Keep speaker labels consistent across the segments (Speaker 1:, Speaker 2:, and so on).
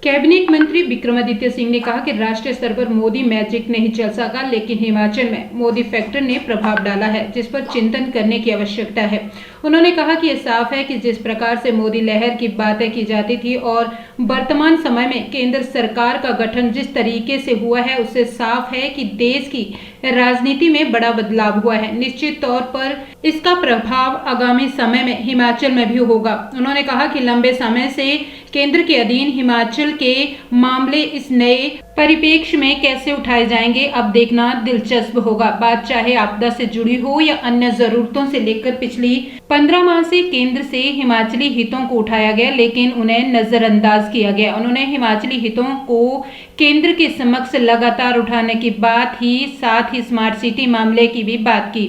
Speaker 1: Cabinet मंत्री विक्रमादित्य सिंह ने कहा कि राष्ट्रीय स्तर पर मोदी मैजिक नहीं चल सका, लेकिन हिमाचल में मोदी फैक्टर ने प्रभाव डाला है, जिस पर चिंतन करने की आवश्यकता है। उन्होंने कहा कि यह साफ है कि जिस प्रकार से मोदी लहर की बातें की जाती थी और वर्तमान समय में केंद्र सरकार का गठन जिस तरीके से हुआ है, उससे साफ है कि देश की राजनीति में बड़ा बदलाव हुआ है। निश्चित तौर पर इसका प्रभाव आगामी समय में हिमाचल में भी होगा। उन्होंने कहा कि लंबे समय से केंद्र के अधीन हिमाचल के मामले इस नए परिप्रेक्ष्य में कैसे उठाए जाएंगे, अब देखना दिलचस्प होगा। बात चाहे आपदा से जुड़ी हो या अन्य जरूरतों से लेकर पिछली 15 माह से केंद्र से हिमाचली हितों को उठाया गया, लेकिन उन्हें नजरअंदाज किया गया। उन्होंने हिमाचली हितों को केंद्र के समक्ष लगातार उठाने की बात ही साथ ही स्मार्ट सिटी मामले की भी बात की।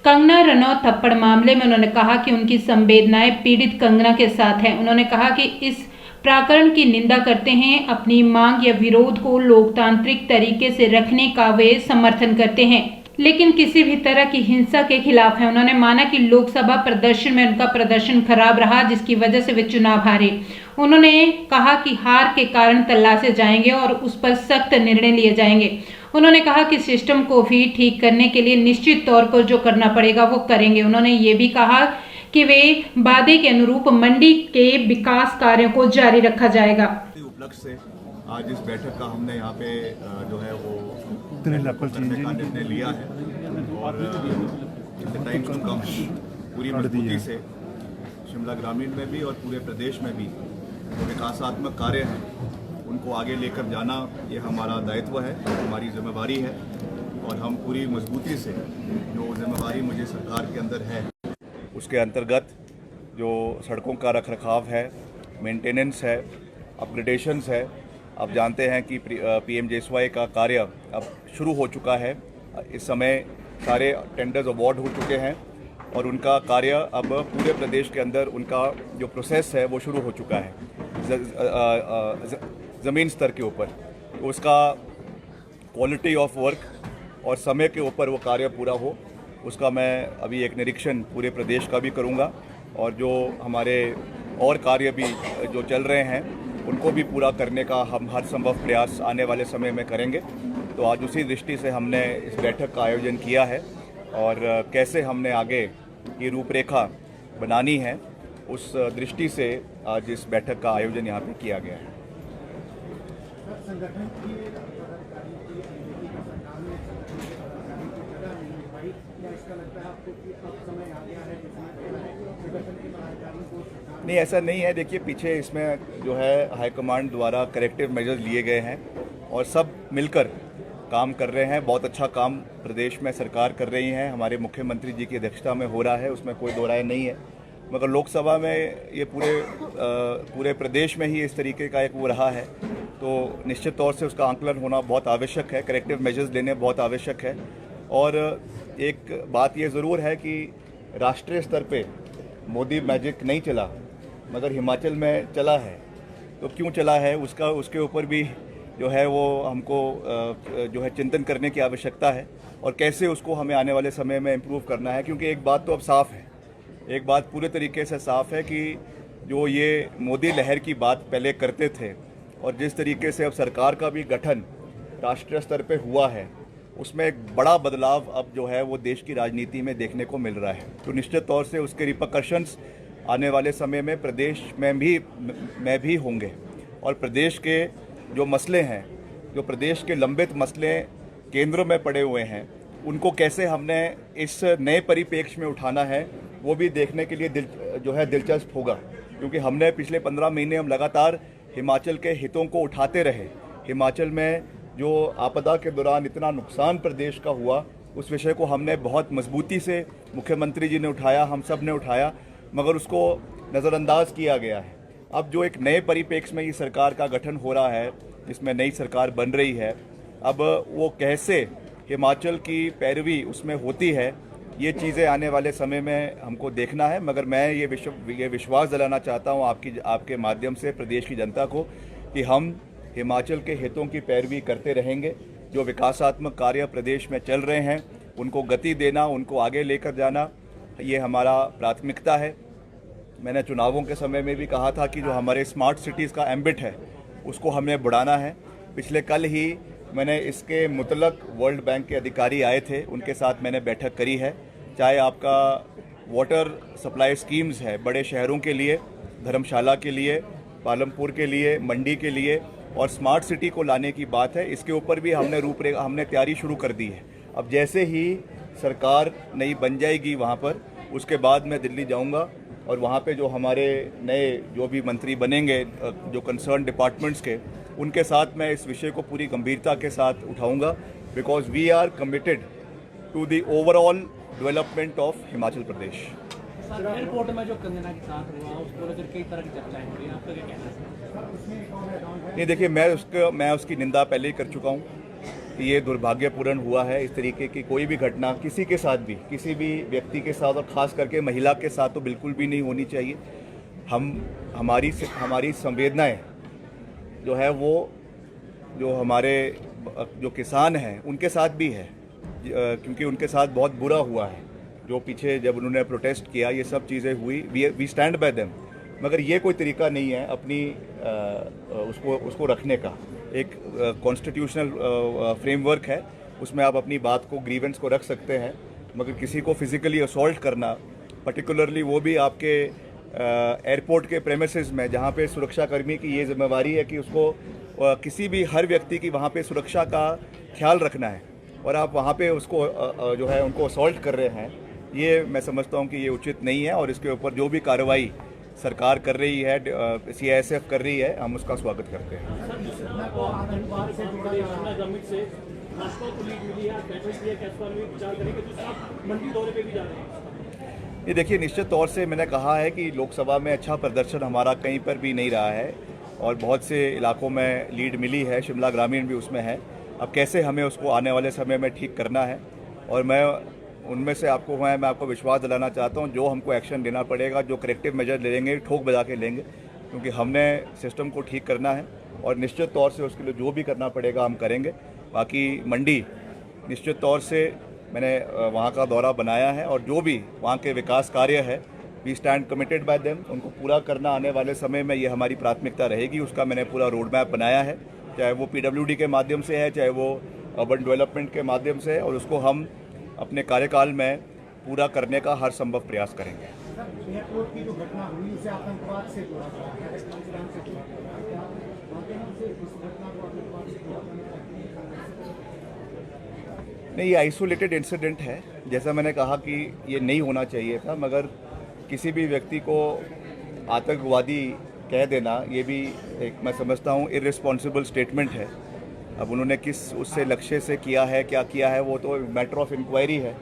Speaker 1: कंगना रनौत थप्पड़ मामले में उन्होंने कहा कि उनकी संवेदनाएं पीड़ित कंगना के साथ हैं। उन्होंने कहा कि इस प्रकरण की निंदा करते हैं, अपनी मांग या विरोध को लोकतांत्रिक तरीके से रखने का वे समर्थन करते हैं, लेकिन किसी भी तरह की हिंसा के खिलाफ है। उन्होंने माना कि लोकसभा प्रदर्शन में उनका प्रदर्शन खराब रहा, जिसकी वजह से वे चुनाव हारे। उन्होंने कहा कि हार के कारण तलाशे जाएंगे और उस पर सख्त निर्णय लिए जाएंगे। उन्होंने कहा कि सिस्टम को भी ठीक करने के लिए निश्चित तौर पर जो करना पड़ेगा वो करेंगे। उन्होंने ये भी कहा कि वे वादे के अनुरूप मंडी के विकास कार्यों को जारी रखा जाएगा।
Speaker 2: उपलक्ष्य से आज इस बैठक का हमने यहाँ पे जो है वो करने का निर्णय लिया है और टाइम टू कम पूरी मजबूती से शिमला ग्रामीण में भी और पूरे प्रदेश में भी जो विकासात्मक कार्य हैं उनको आगे लेकर जाना ये हमारा दायित्व है, हमारी जिम्मेवारी है और हम पूरी मजबूती से जो जिम्मेवारी मुझे सरकार के अंदर है उसके अंतर्गत जो सड़कों का रखरखाव है, मेंटेनेंस है, अपग्रेडेशंस है। आप जानते हैं कि PMJSY का कार्य अब शुरू हो चुका है। इस समय सारे टेंडर्स अवार्ड हो चुके हैं और उनका कार्य अब पूरे प्रदेश के अंदर उनका जो प्रोसेस है वो शुरू हो चुका है ज़मीन स्तर के ऊपर। तो उसका क्वालिटी ऑफ वर्क और समय के ऊपर वो कार्य पूरा हो, उसका मैं अभी एक निरीक्षण पूरे प्रदेश का भी करूंगा और जो हमारे और कार्य भी जो चल रहे हैं उनको भी पूरा करने का हम हर संभव प्रयास आने वाले समय में करेंगे। तो आज उसी दृष्टि से हमने इस बैठक का आयोजन किया है और कैसे हमने आगे की रूपरेखा बनानी है उस दृष्टि से आज इस बैठक का आयोजन यहाँ पे किया गया है। नहीं, ऐसा नहीं है। देखिए, पीछे इसमें जो है हाईकमांड द्वारा करेक्टिव मेजर्स लिए गए हैं और सब मिलकर काम कर रहे हैं। बहुत अच्छा काम प्रदेश में सरकार कर रही है, हमारे मुख्यमंत्री जी की अध्यक्षता में हो रहा है, उसमें कोई दो राय नहीं है। मगर लोकसभा में ये पूरे प्रदेश में ही इस तरीके का एक वो रहा है, तो निश्चित तौर से उसका आंकलन होना बहुत आवश्यक है, करेक्टिव मेजर्स लेने बहुत आवश्यक है। और एक बात ये ज़रूर है कि राष्ट्रीय स्तर पे मोदी मैजिक नहीं चला, मगर हिमाचल में चला है। तो क्यों चला है उसके ऊपर भी जो है वो हमको जो है चिंतन करने की आवश्यकता है और कैसे उसको हमें आने वाले समय में इम्प्रूव करना है। क्योंकि एक बात तो अब साफ़ है, एक बात पूरे तरीके से साफ़ है कि जो ये मोदी लहर की बात पहले करते थे और जिस तरीके से अब सरकार का भी गठन राष्ट्रीय स्तर पे हुआ है, उसमें एक बड़ा बदलाव अब जो है वो देश की राजनीति में देखने को मिल रहा है। तो निश्चित तौर से उसके रिपरकशंस आने वाले समय में प्रदेश में भी होंगे और प्रदेश के जो मसले हैं, जो प्रदेश के लंबित मसले केंद्र में पड़े हुए हैं, उनको कैसे हमने इस नए परिप्रेक्ष्य में उठाना है वो भी देखने के लिए दिलचस्प होगा। क्योंकि हमने पिछले 15 महीने हम लगातार हिमाचल के हितों को उठाते रहे। हिमाचल में जो आपदा के दौरान इतना नुकसान प्रदेश का हुआ, उस विषय को हमने बहुत मजबूती से मुख्यमंत्री जी ने उठाया, हम सब ने उठाया, मगर उसको नज़रअंदाज किया गया है। अब जो एक नए परिप्रेक्ष्य में ये सरकार का गठन हो रहा है, जिसमें नई सरकार बन रही है, अब वो कैसे हिमाचल की पैरवी उसमें होती है, ये चीज़ें आने वाले समय में हमको देखना है। मगर मैं ये विश्वास दिलाना चाहता हूँ आपके माध्यम से प्रदेश की जनता को कि हम हिमाचल के हितों की पैरवी करते रहेंगे। जो विकासात्मक कार्य प्रदेश में चल रहे हैं उनको गति देना, उनको आगे लेकर जाना, ये हमारा प्राथमिकता है। मैंने चुनावों के समय में भी कहा था कि जो हमारे स्मार्ट सिटीज़ का एम्बिट है उसको हमने बढ़ाना है। पिछले कल ही मैंने इसके मुतलक वर्ल्ड बैंक के अधिकारी आए थे, उनके साथ मैंने बैठक करी है। चाहे आपका वाटर सप्लाई स्कीम्स है बड़े शहरों के लिए, धर्मशाला के लिए, पालमपुर के लिए, मंडी के लिए, और स्मार्ट सिटी को लाने की बात है, इसके ऊपर भी हमने तैयारी शुरू कर दी है। अब जैसे ही सरकार नई बन जाएगी वहाँ पर, उसके बाद मैं दिल्ली जाऊँगा और वहाँ पे जो हमारे नए जो भी मंत्री बनेंगे जो कंसर्न डिपार्टमेंट्स के, उनके साथ मैं इस विषय को पूरी गंभीरता के साथ उठाऊँगा, because we are committed to the overall development of Himachal Pradesh.
Speaker 3: Sir, airport में जो कंगना के साथ हुआ उसको लेकर कई तरह की चर्चाएं हो रही हैं, आपका क्या कहना है?
Speaker 2: नहीं, देखिए, मैं उसकी निंदा पहले ही कर चुका हूँ कि ये दुर्भाग्यपूर्ण हुआ है। इस तरीके की कोई भी घटना किसी के साथ भी, किसी भी व्यक्ति के साथ, और ख़ास करके महिला के साथ तो बिल्कुल भी नहीं होनी चाहिए। हमारी संवेदनाएं जो है वो जो हमारे जो किसान हैं उनके साथ भी है, क्योंकि उनके साथ बहुत बुरा हुआ है। जो पीछे जब उन्होंने प्रोटेस्ट किया, ये सब चीज़ें हुई, वी स्टैंड बाय देम। मगर ये कोई तरीका नहीं है अपनी उसको रखने का। एक कॉन्स्टिट्यूशनल फ्रेमवर्क है, उसमें आप अपनी बात को, ग्रीवेंस को रख सकते हैं, मगर किसी को फिजिकली असॉल्ट करना, पर्टिकुलरली वो भी आपके एयरपोर्ट के प्रेमिसेस में, जहाँ पे सुरक्षाकर्मी की ये जिम्मेवारी है कि उसको किसी भी हर व्यक्ति की वहाँ पे सुरक्षा का ख्याल रखना है, और आप वहाँ पे उसको जो है उनको असॉल्ट कर रहे हैं, ये मैं समझता हूँ कि ये उचित नहीं है। और इसके ऊपर जो भी कार्रवाई सरकार कर रही है, CISF कर रही है, हम उसका स्वागत करते हैं। ये देखिए, निश्चित तौर से मैंने कहा है कि लोकसभा में अच्छा प्रदर्शन हमारा कहीं पर भी नहीं रहा है, और बहुत से इलाकों में लीड मिली है, शिमला ग्रामीण भी उसमें है। अब कैसे हमें उसको आने वाले समय में ठीक करना है, और मैं उनमें से मैं आपको विश्वास दिलाना चाहता हूं, जो हमको एक्शन लेना पड़ेगा, जो करेक्टिव मेजर लेंगे, ठोक बजा के लेंगे, क्योंकि हमने सिस्टम को ठीक करना है, और निश्चित तौर से उसके लिए जो भी करना पड़ेगा हम करेंगे। बाकी मंडी निश्चित तौर से मैंने वहाँ का दौरा बनाया है, और जो भी वहाँ के विकास कार्य है, we stand committed by them. उनको पूरा करना आने वाले समय में ये हमारी प्राथमिकता रहेगी। उसका मैंने पूरा रोड मैप बनाया है, चाहे वो PWD के माध्यम से है, चाहे वो अर्बन डेवलपमेंट के माध्यम से है, और उसको हम अपने कार्यकाल में पूरा करने का हर संभव प्रयास करेंगे।
Speaker 4: एयरपोर्ट की जो घटना हुई उसे आतंकवाद से जोड़ा गया है,
Speaker 2: नहीं, ये आइसोलेटेड इंसिडेंट है। जैसा मैंने कहा कि ये नहीं होना चाहिए था, मगर किसी भी व्यक्ति को आतंकवादी कह देना, ये भी एक, मैं समझता हूँ, इररिस्पॉन्सिबल स्टेटमेंट है। अब उन्होंने किस उससे लक्ष्य से किया है, क्या किया है, वो तो मैटर ऑफ इंक्वायरी है।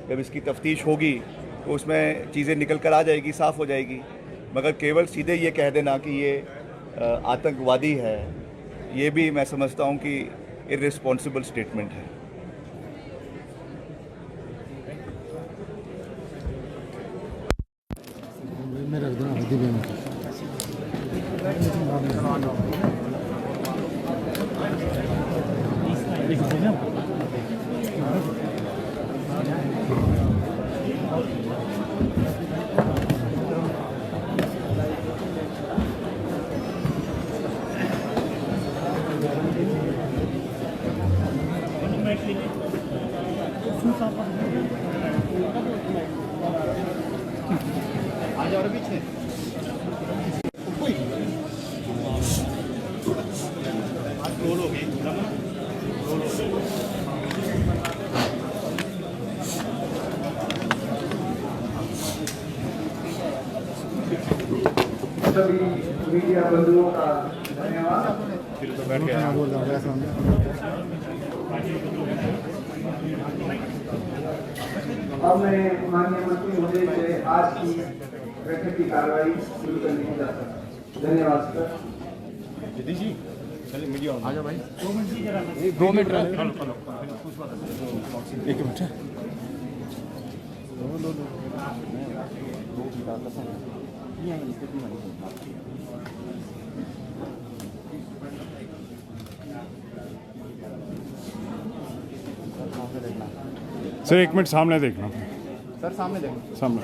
Speaker 2: जब इसकी तफ्तीश होगी तो उसमें चीज़ें निकल कर आ जाएगी, साफ़ हो जाएगी। मगर केवल सीधे ये कह देना कि ये आतंकवादी है, ये भी मैं समझता हूँ कि इररिस्पॉन्सिबल स्टेटमेंट है।
Speaker 4: सभी मीडिया बंधुओं का धन्यवाद। अब मैं माननीय मंत्री महोदय से आज की बैठक की कार्रवाई शुरू करने की जाता हूँ। धन्यवाद सर।
Speaker 5: आ जाओ भाई, 2 मिनट एक मिनट। सर 1 मिनट सामने देखना।
Speaker 3: सर सामने देखो।
Speaker 5: सामने